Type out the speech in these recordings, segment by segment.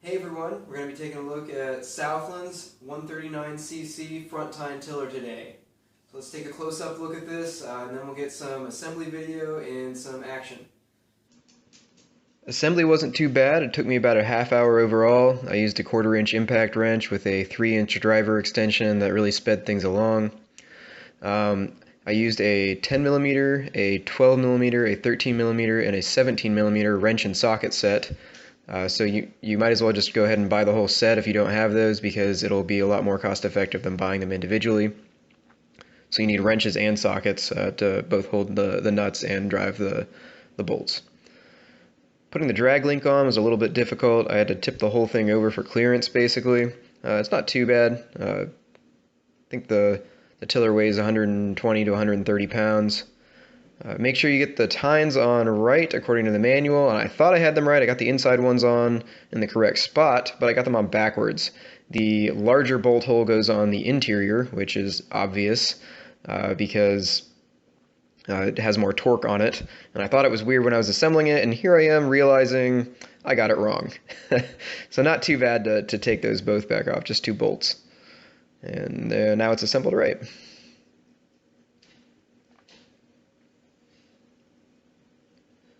Hey everyone, we're going to be taking a look at Southland's 139cc front tine tiller today. So let's take a close-up look at this and then we'll get some assembly video and some action. Assembly wasn't too bad. It took me about a half hour overall. I used a 1/4 inch impact wrench with a 3-inch driver extension that really sped things along. I used a 10mm, a 12mm, a 13mm, and a 17mm wrench and socket set. So you might as well just go ahead and buy the whole set if you don't have those, because it'll be a lot more cost effective than buying them individually. So you need wrenches and sockets to both hold the nuts and drive the bolts. Putting the drag link on was a little bit difficult. I had to tip the whole thing over for clearance, basically. It's not too bad. I think the tiller weighs 120 to 130 pounds. Make sure you get the tines on right according to the manual, and I thought I had them right. I got the inside ones on in the correct spot, but I got them on backwards. The larger bolt hole goes on the interior, which is obvious because it has more torque on it, and I thought it was weird when I was assembling it, and here I am realizing I got it wrong. So not too bad to take those both back off, just 2 bolts. And now it's assembled right.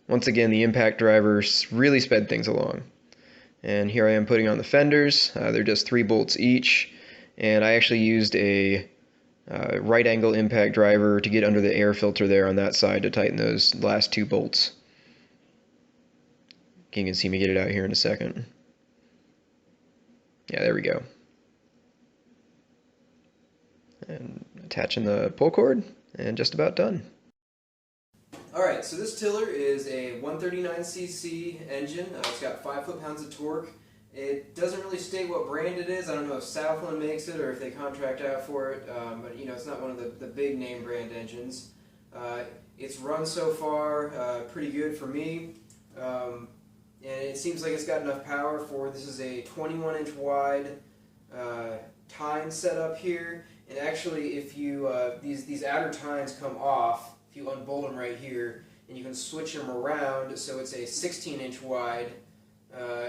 Once again, the impact driver really sped things along. And here I am putting on the fenders. They're just 3 bolts each, and I actually used a right angle impact driver to get under the air filter there on that side to tighten those last 2 bolts. You can see me get it out here in a second. Yeah, there we go. And attaching the pull cord, and just about done. Alright, so this tiller is a 139cc engine. It's got 5 foot-pounds of torque. It doesn't really state what brand it is. I don't know if Southland makes it or if they contract out for it, but you know, it's not one of the big name brand engines. It's run so far pretty good for me, and it seems like it's got enough power for, this is a 21-inch wide tine setup here, and actually if you, these outer tines come off, if you unbolt them right here, and you can switch them around so it's a 16-inch wide,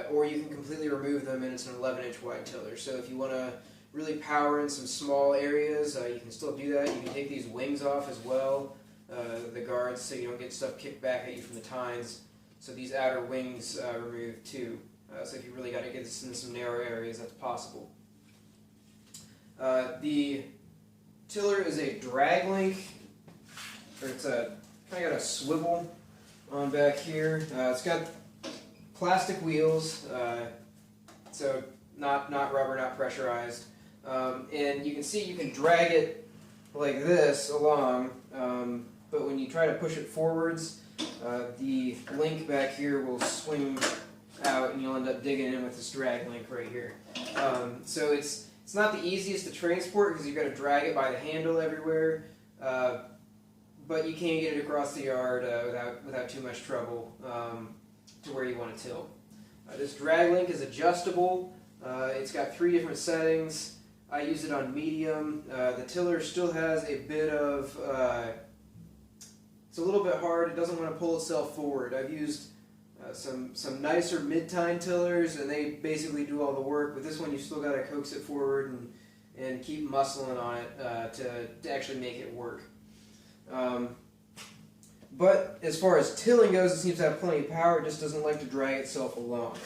or you can completely remove them and it's an 11-inch wide tiller. So if you want to really power in some small areas, you can still do that. You can take these wings off as well, the guards, so you don't get stuff kicked back at you from the tines. So these outer wings removed too. So if you really got to get this in some narrow areas, that's possible. The tiller is a drag link, or it's a kind of got a swivel on back here. It's got plastic wheels, so not rubber, not pressurized, and you can see you can drag it like this along, but when you try to push it forwards, the link back here will swing out and you'll end up digging in with this drag link right here. So it's not the easiest to transport because you've got to drag it by the handle everywhere, but you can get it across the yard without too much trouble to where you want to till. This drag link is adjustable. It's got 3 different settings. I use it on medium. The tiller still has a bit of, it's a little bit hard. It doesn't want to pull itself forward. I've used some nicer mid-tine tillers, and they basically do all the work, but this one you still got to coax it forward and keep muscling on it to actually make it work. But as far as tilling goes, it seems to have plenty of power. It just doesn't like to drag itself along.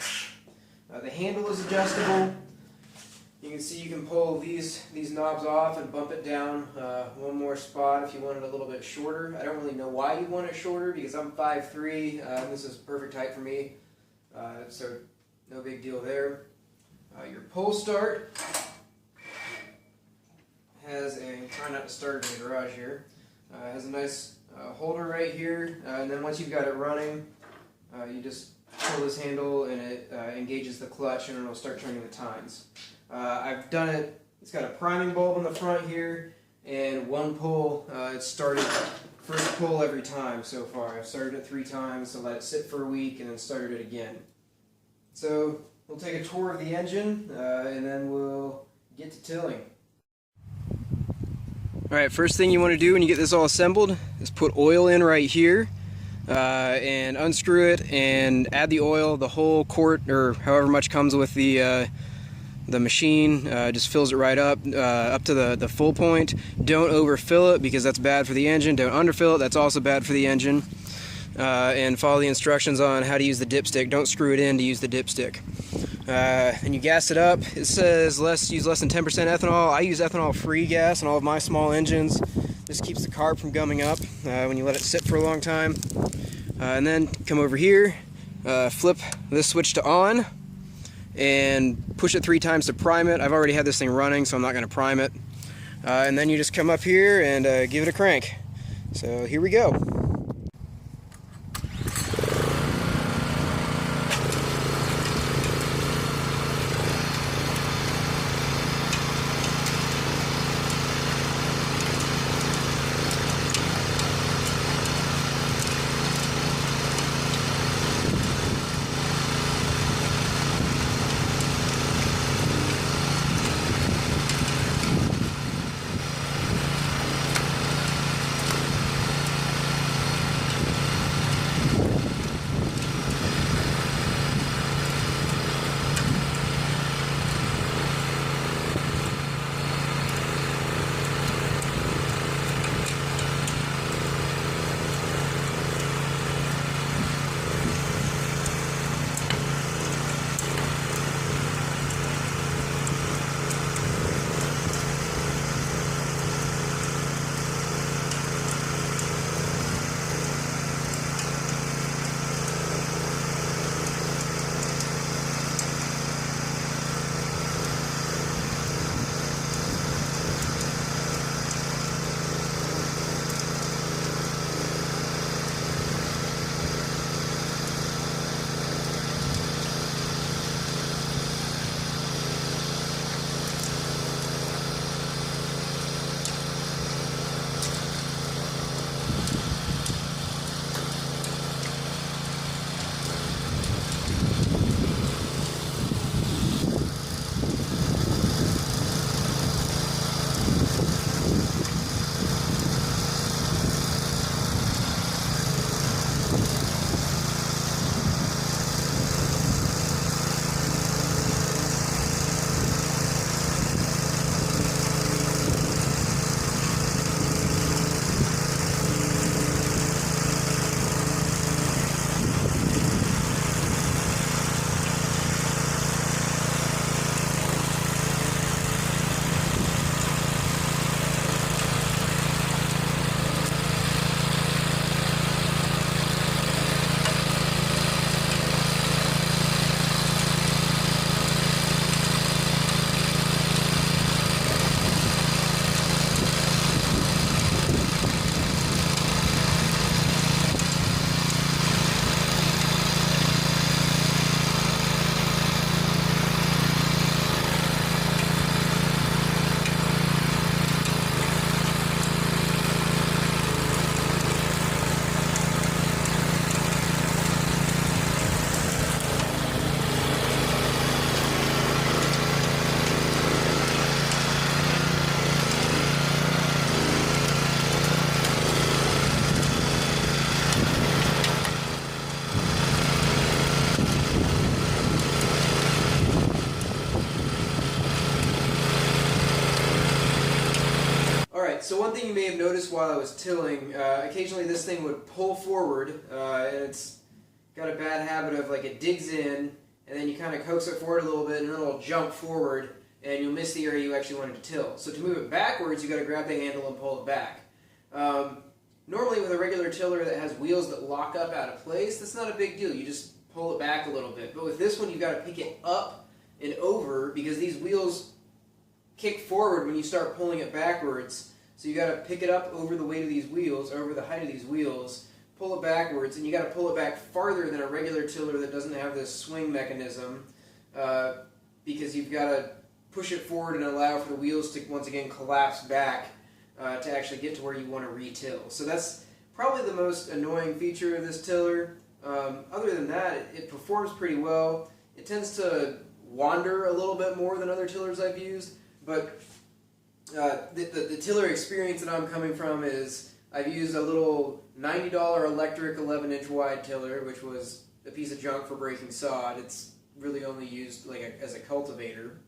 The handle is adjustable. You can see you can pull these knobs off and bump it down one more spot if you want it a little bit shorter. I don't really know why you want it shorter because I'm 5'3", and this is perfect height for me, so no big deal there. Your pull start has a, try not to start it in the garage here, has a nice holder right here, and then once you've got it running, you just pull this handle and it engages the clutch and it'll start turning the tines. I've done it, it's got a priming bulb on the front here, and one pull, it started first pull every time so far. I've started it 3 times, so let it sit for a week and then started it again. So we'll take a tour of the engine and then we'll get to tilling. Alright, first thing you want to do when you get this all assembled is put oil in right here. and unscrew it and add the oil. The whole quart or however much comes with the machine just fills it right up to the full point. Don't overfill it because that's bad for the engine. Don't underfill it, that's also bad for the engine. And follow the instructions on how to use the dipstick. Don't screw it in to use the dipstick. And you gas it up. It says use less than 10% ethanol. I use ethanol-free gas on all of my small engines. This keeps the carb from gumming up when you let it sit for a long time. And then come over here, flip this switch to on, and push it 3 times to prime it. I've already had this thing running, so I'm not going to prime it. And then you just come up here and give it a crank. So here we go. So one thing you may have noticed while I was tilling, occasionally this thing would pull forward, and it's got a bad habit of, like, it digs in, and then you kind of coax it forward a little bit, and then it'll jump forward, and you'll miss the area you actually wanted to till. So to move it backwards, you got to grab the handle and pull it back. Normally with a regular tiller that has wheels that lock up out of place, that's not a big deal. You just pull it back a little bit. But with this one, you've got to pick it up and over, because these wheels kick forward when you start pulling it backwards. So you got to pick it up over the weight of these wheels, over the height of these wheels, pull it backwards, and you got to pull it back farther than a regular tiller that doesn't have this swing mechanism, because you've got to push it forward and allow for the wheels to once again collapse back to actually get to where you want to re-till. So that's probably the most annoying feature of this tiller. Other than that, it performs pretty well. It tends to wander a little bit more than other tillers I've used, but the tiller experience that I'm coming from is I've used a little $90 electric 11-inch wide tiller, which was a piece of junk for breaking sod. It's really only used as a cultivator.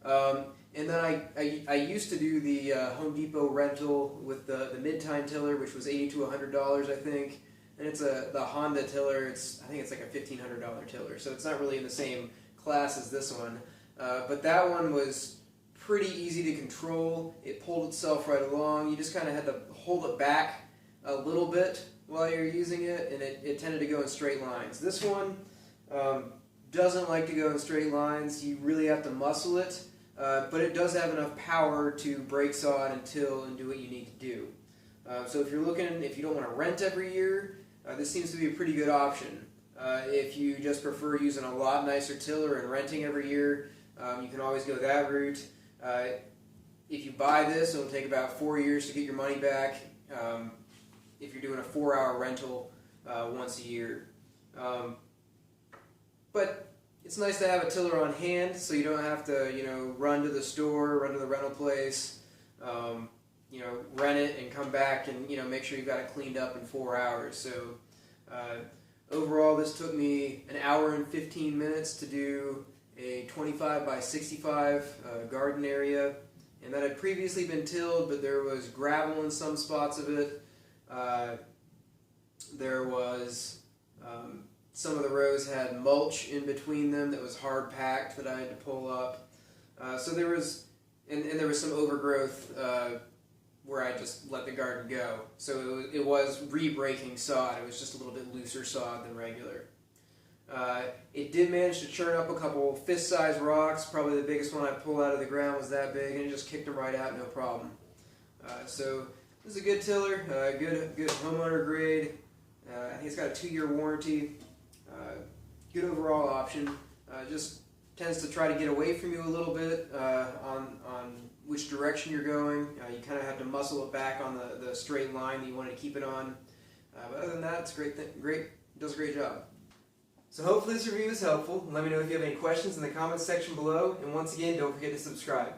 And then I used to do the Home Depot rental with the mid-tine tiller, which was $80 to $100, I think. And it's the Honda tiller. I think it's like a $1,500 tiller, so it's not really in the same class as this one. But that one was pretty easy to control. It pulled itself right along. You just kind of had to hold it back a little bit while you're using it, and it tended to go in straight lines. This one doesn't like to go in straight lines. You really have to muscle it, but it does have enough power to break sod and till and do what you need to do. So if you don't want to rent every year, this seems to be a pretty good option. If you just prefer using a lot nicer tiller and renting every year, you can always go that route. If you buy this, it'll take about 4 years to get your money back if you're doing a 4-hour rental once a year. But it's nice to have a tiller on hand, so you don't have to run to the store, run to the rental place, rent it and come back and make sure you've got it cleaned up in 4 hours. So overall, this took me 1 hour and 15 minutes to do a 25 by 65 garden area, and that had previously been tilled, but there was gravel in some spots of it. There was some of the rows had mulch in between them that was hard packed that I had to pull up. So there was some overgrowth where I just let the garden go. So it was re-breaking sod. It was just a little bit looser sod than regular. It did manage to churn up a couple fist-sized rocks. Probably the biggest one I pulled out of the ground was that big, and it just kicked them right out, no problem. So this is a good tiller, good homeowner grade. I think it's got a 2-year warranty. Good overall option. Just tends to try to get away from you a little bit on which direction you're going. You kind of have to muscle it back on the straight line that you want to keep it on. But other than that, it's great. It does a great job. So hopefully this review is helpful. Let me know if you have any questions in the comments section below. And once again, don't forget to subscribe.